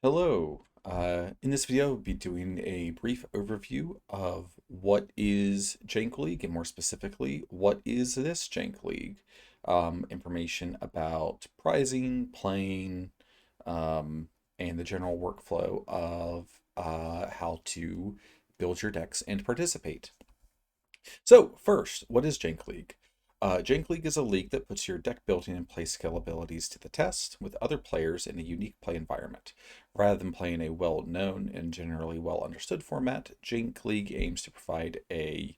Hello. In this video, I'll be doing a brief overview of what is Jank League, and more specifically, what is this Jank League? Information about prizing, playing, and the general workflow of how to build your decks and participate. So, first, what is Jank League? Jank League is a league that puts your deck building and play skill abilities to the test with other players in a unique play environment. Rather than playing a well-known and generally well-understood format, Jank League aims to provide a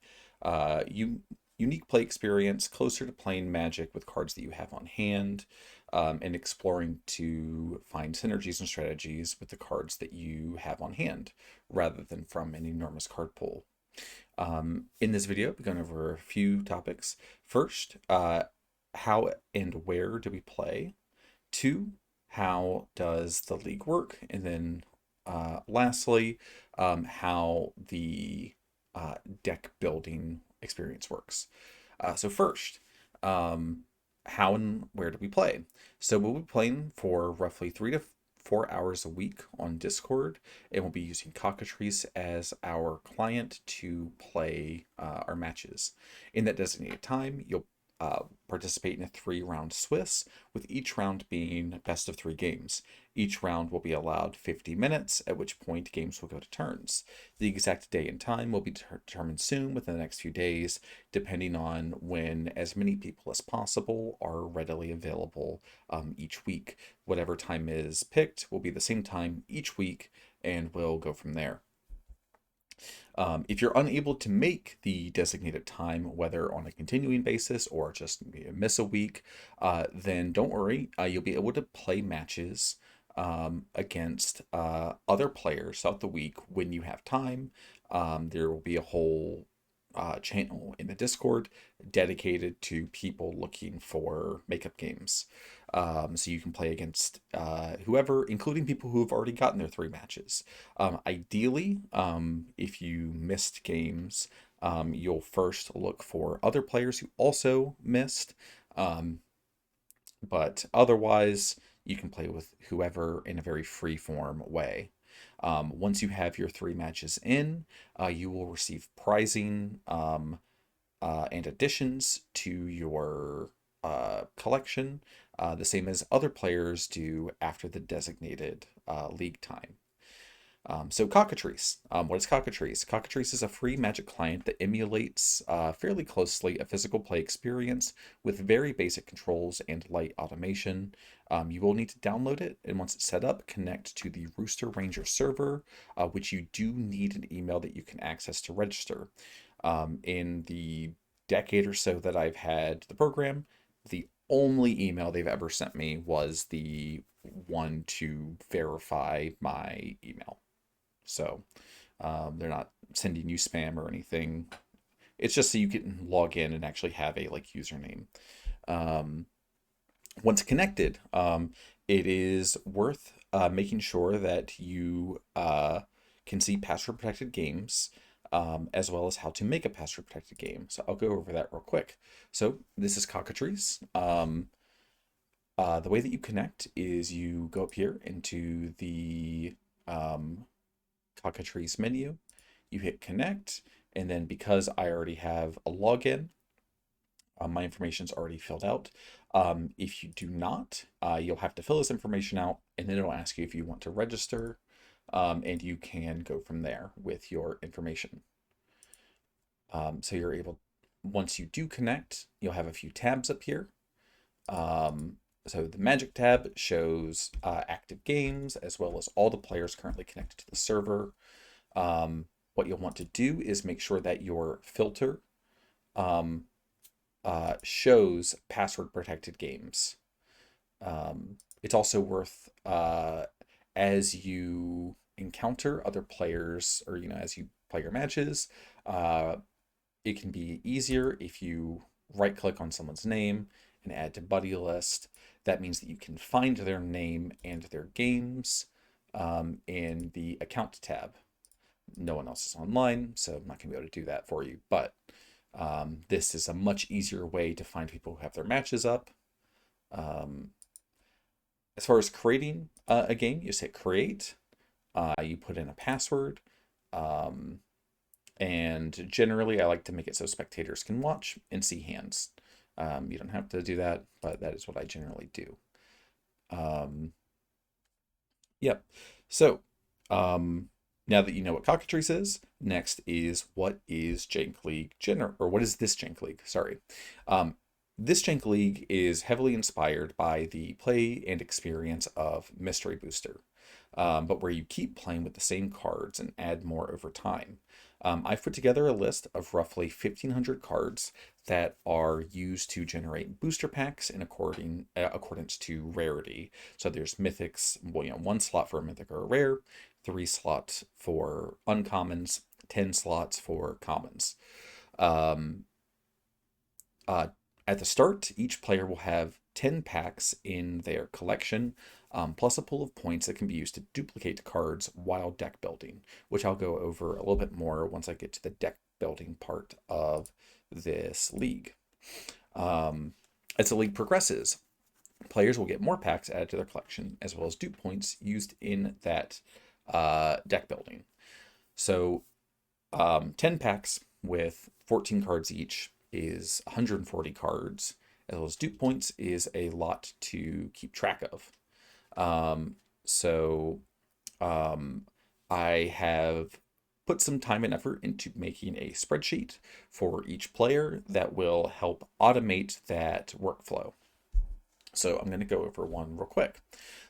unique play experience closer to playing Magic with cards that you have on hand, and exploring to find synergies and strategies with the cards that you have on hand, rather than from an enormous card pool. In this video, we're going over a few topics. First, how and where do we play? Two, how does the league work? And then lastly, how the deck building experience works. So first, how and where do we play? So we'll be playing for roughly 3 to 4 hours a week on Discord, and we'll be using Cockatrice as our client to play our matches. In that designated time, you'll participate in a 3 round Swiss, with each round being best of 3 games. Each round will be allowed 50 minutes, at which point games will go to turns. The exact day and time will be determined soon within the next few days, depending on when as many people as possible are readily available each week. Whatever time is picked will be the same time each week, and we'll go from there. If you're unable to make the designated time, whether on a continuing basis or just miss a week, then don't worry. You'll be able to play matches against other players throughout the week when you have time. There will be a whole channel in the Discord dedicated to people looking for makeup games. So you can play against whoever, including people who have already gotten their 3 matches. Ideally, if you missed games, you'll first look for other players who also missed. Um, but otherwise, you can play with whoever in a very free form way. Once you have your 3 matches in, you will receive prizing and additions to your collection, the same as other players do after the designated league time. So Cockatrice. What is Cockatrice? Cockatrice is a free Magic client that emulates fairly closely a physical play experience with very basic controls and light automation. You will need to download it, and once it's set up, connect to the Rooster Ranger server, which you do need an email that you can access to register. In the decade or so that I've had the program, the only email they've ever sent me was the one to verify my email. So they're not sending you spam or anything. It's just so you can log in and actually have a like username. Um, Once connected, it is worth making sure that you can see password protected games, as well as how to make a password protected game. So I'll go over that real quick. So this is Cockatrice. The way that you connect is you go up here into the Cockatrice menu, you hit connect, and then because I already have a login, my information's already filled out. If you do not, you'll have to fill this information out, and then it'll ask you if you want to register, and you can go from there with your information. So you're able, once you do connect, you'll have a few tabs up here. So the Magic tab shows active games as well as all the players currently connected to the server. What you'll want to do is make sure that your filter um, shows password protected games. It's also worth, as you encounter other players, or as you play your matches, uh, it can be easier if you right click on someone's name and add to buddy list. That means that you can find their name and their games in the account tab. No one else is online, so I'm not going to be able to do that for you. But this is a much easier way to find people who have their matches up. Um, As far as creating a game, you just hit create, you put in a password, um, and generally I like to make it so spectators can watch and see hands. You don't have to do that, but that is what I generally do. Um, Yep. So, um, now that you know what cockatrice is, next is what is Jank League or what is this Jank League? Sorry. Um, this Jank League is heavily inspired by the play and experience of Mystery Booster, but where you keep playing with the same cards and add more over time. I've put together a list of roughly 1,500 cards that are used to generate booster packs in accordance to rarity. So there's mythics, well, one slot for a mythic or a rare, three slots for uncommons, 10 slots for commons. Um, uh, at the start, each player will have 10 packs in their collection, plus a pool of points that can be used to duplicate cards while deck building, which I'll go over a little bit more once I get to the deck building part of this league. Um, as the league progresses, players will get more packs added to their collection, as well as dupe points used in that deck building. So 10 packs with 14 cards each is 140 cards, as well as dupe points is a lot to keep track of. Um, so um, I have put some time and effort into making a spreadsheet for each player that will help automate that workflow. So I'm going to go over one real quick.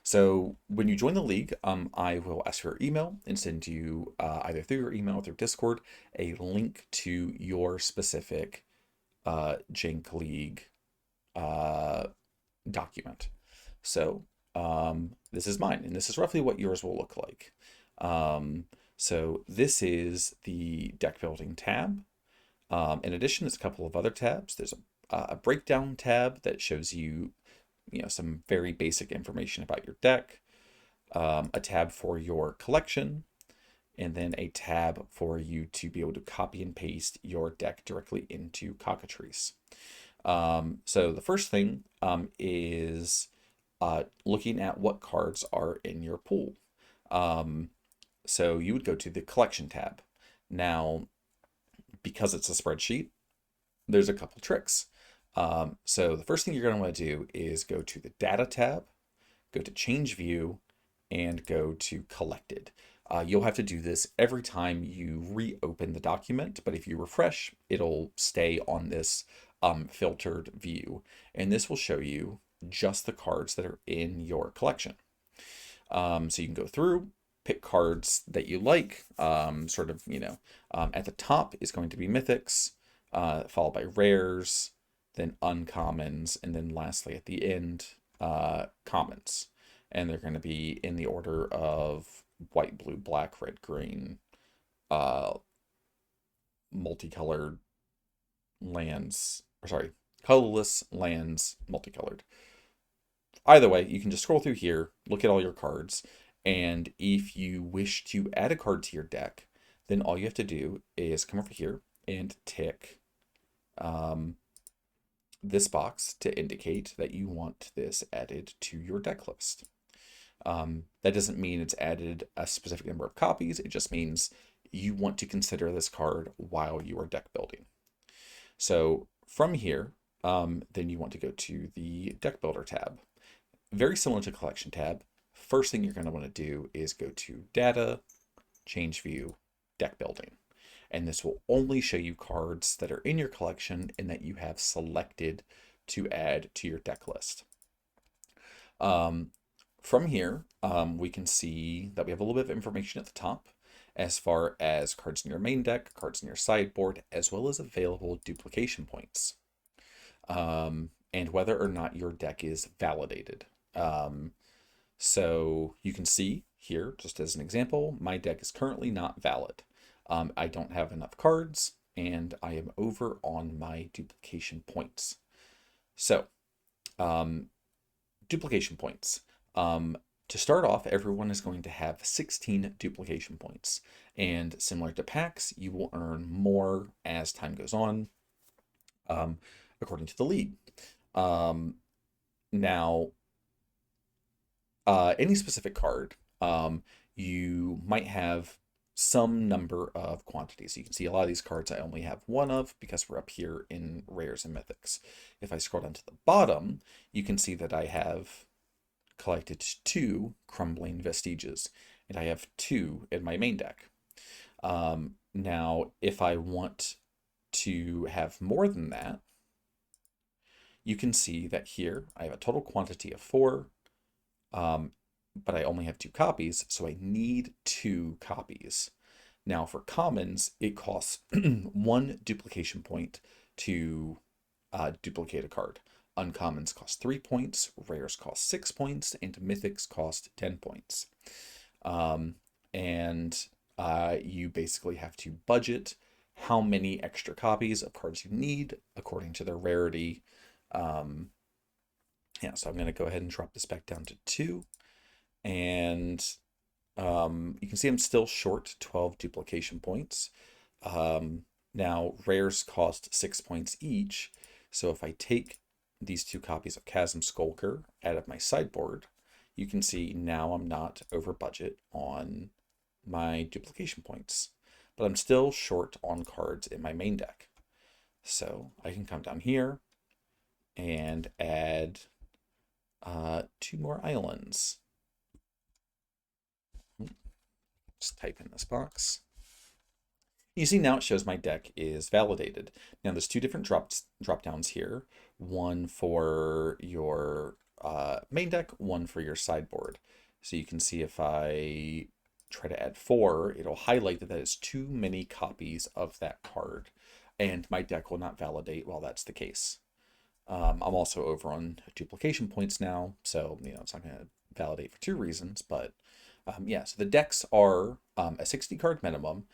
So when you join the league, I will ask for your email and send you either through your email or through Discord a link to your specific Jank League uh, document. So this is mine, and this is roughly what yours will look like. So this is the deck building tab. In addition, there's a couple of other tabs. There's a breakdown tab that shows you, some very basic information about your deck, a tab for your collection, and then a tab for you to be able to copy and paste your deck directly into Cockatrice. So the first thing is looking at what cards are in your pool. So you would go to the collection tab. Now, because it's a spreadsheet, there's a couple tricks. So the first thing you're going to want to do is go to the data tab, go to change view, and go to collected. You'll have to do this every time you reopen the document, but if you refresh, it'll stay on this filtered view, and this will show you just the cards that are in your collection. So you can go through, pick cards that you like, at the top is going to be mythics, followed by rares, then uncommons, and then lastly at the end, commons. And they're going to be in the order of white, blue, black, red, green, uh, multicolored lands, or sorry, colorless lands, multicolored. Either way, you can just scroll through here, look at all your cards, and if you wish to add a card to your deck, then all you have to do is come over here and tick this box to indicate that you want this added to your deck list. That doesn't mean it's added a specific number of copies. It just means you want to consider this card while you are deck building. So from here, then you want to go to the deck builder tab. Very similar to collection tab. First thing you're going to want to do is go to data, change view, deck building. And this will only show you cards that are in your collection and that you have selected to add to your deck list. From here, we can see that we have a little bit of information at the top as far as cards in your main deck, cards in your sideboard, as well as available duplication points, and whether or not your deck is validated. So you can see here, just as an example, my deck is currently not valid. I don't have enough cards, and I am over on my duplication points. So, duplication points. To start off, everyone is going to have 16 duplication points. And similar to packs, you will earn more as time goes on, according to the league. Now, any specific card, you might have some number of quantities. You can see a lot of these cards I only have one of because we're up here in rares and mythics. If I scroll down to the bottom, you can see that I have collected 2 crumbling vestiges, and I have 2 in my main deck. Now, if I want to have more than that, you can see that here I have a total quantity of 4, but I only have 2 copies, so I need 2 copies. Now for commons, it costs 1 duplication point to duplicate a card. Uncommons cost 3 points, rares cost 6 points, and mythics cost 10 points. And you basically have to budget how many extra copies of cards you need according to their rarity. Yeah, so I'm going to go ahead and drop this back down to 2. And you can see I'm still short 12 duplication points. Now, rares cost 6 points each. So if I take these 2 copies of Chasm Skulker out of my sideboard, you can see now I'm not over budget on my duplication points. But I'm still short on cards in my main deck. So I can come down here and add 2 more islands. Just type in this box. You see now it shows my deck is validated. Now there's 2 different drop downs here. One for your main deck, one for your sideboard. So you can see if I try to add 4, it'll highlight that is too many copies of that card. And my deck will not validate while that's the case. I'm also over on duplication points now, so it's not going to validate for 2 reasons, but yeah, so the decks are a 60 card minimum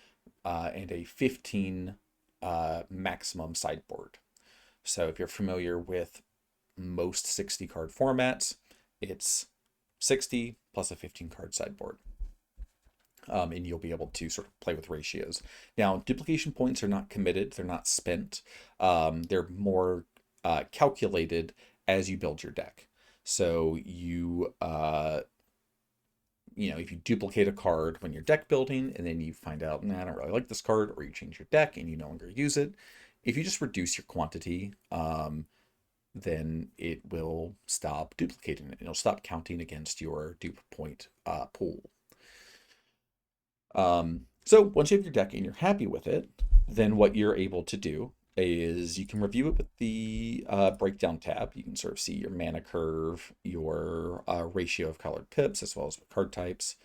and a 15 maximum sideboard. So if you're familiar with most 60 card formats, it's 60 plus a 15 card sideboard. And you'll be able to sort of play with ratios. Now, duplication points are not committed, they're not spent. They're more calculated as you build your deck. So if you duplicate a card when you're deck building and then you find out, I don't really like this card, or you change your deck and you no longer use it, if you just reduce your quantity, then it will stop duplicating it. It'll stop counting against your dupe point pool. So once you have your deck and you're happy with it, then what you're able to do is you can review it with the breakdown tab. You can sort of see your mana curve, your ratio of colored pips, as well as card types.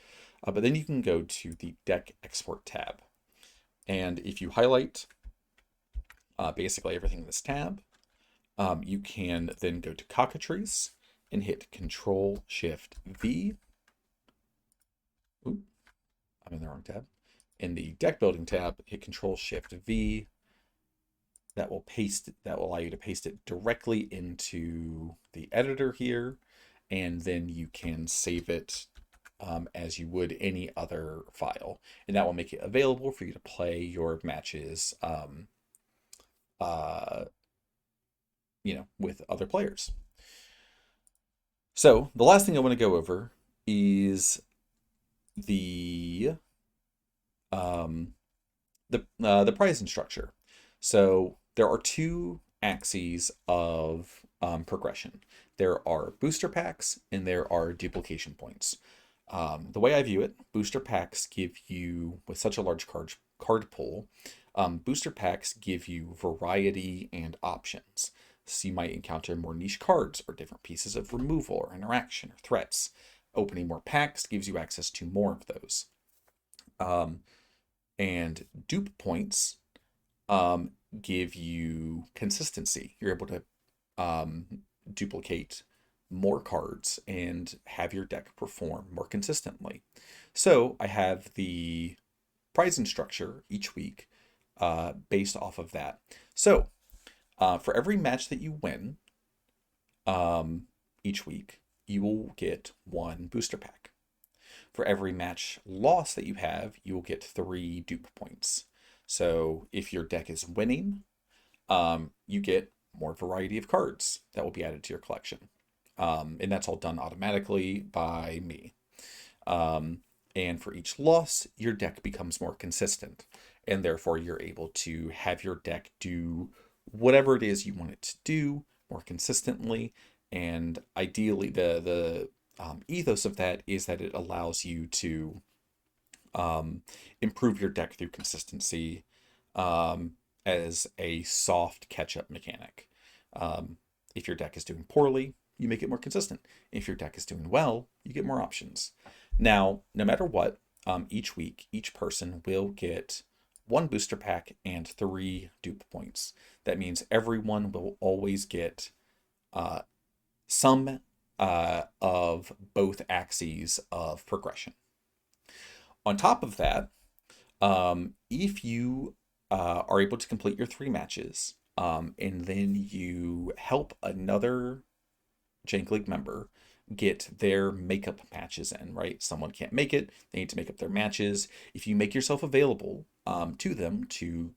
But then you can go to the deck export tab. And if you highlight basically everything in this tab, you can then go to cockatrice and hit Control-Shift-V. Ooh, I'm in the wrong tab. In the deck building tab, hit Control-Shift-V. That will allow you to paste it directly into the editor here, and then you can save it as you would any other file, and that will make it available for you to play your matches with other players. So the last thing I want to go over is the pricing structure. So there are 2 axes of progression. There are booster packs and there are duplication points. The way I view it, booster packs give you, with such a large card pool, booster packs give you variety and options. So you might encounter more niche cards or different pieces of removal or interaction or threats. Opening more packs gives you access to more of those. And dupe points give you consistency. You're able to duplicate more cards and have your deck perform more consistently. So I have the pricing structure each week based off of that. So for every match that you win each week, you will get 1 booster pack. For every match loss that you have, you will get 3 dupe points. So if your deck is winning, you get more variety of cards that will be added to your collection. And that's all done automatically by me. Um, and for each loss, your deck becomes more consistent, and therefore you're able to have your deck do whatever it is you want it to do more consistently. And ideally, the ethos of that is that it allows you to improve your deck through consistency, um, as a soft catch-up mechanic. Um, if your deck is doing poorly, you make it more consistent. If your deck is doing well, you get more options. Now, no matter what, each week, each person will get one booster pack and 3 dupe points. That means everyone will always get uh, some of both axes of progression. On top of that, if you are able to complete your 3 matches, and then you help another Jank League member get their makeup matches in, right? Someone can't make it, they need to make up their matches. If you make yourself available to them to,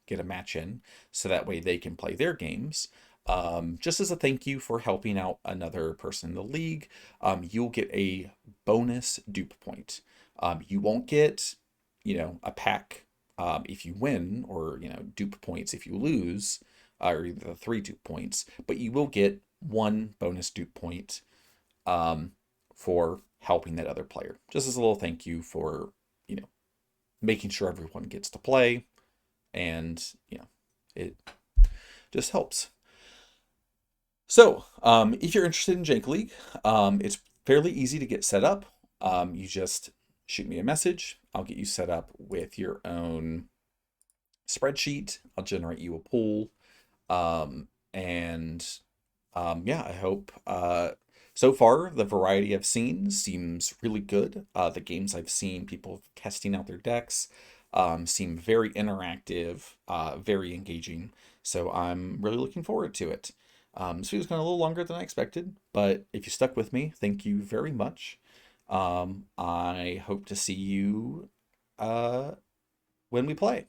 get a match in, so that way they can play their games, just as a thank you for helping out another person in the league, you'll get a bonus dupe point. You won't get, a pack if you win, or, dupe points if you lose, or the 3 dupe points, but you will get one bonus dupe point for helping that other player, just as a little thank you for, making sure everyone gets to play, and, it just helps. So, if you're interested in Jank League, it's fairly easy to get set up. You just shoot me a message. I'll get you set up with your own spreadsheet. I'll generate you a pool. And yeah, I hope so far the variety I've seen seems really good. The games I've seen people testing out their decks seem very interactive, very engaging. So I'm really looking forward to it. This video's gone a little longer than I expected, but if you stuck with me, thank you very much. I hope to see you when we play.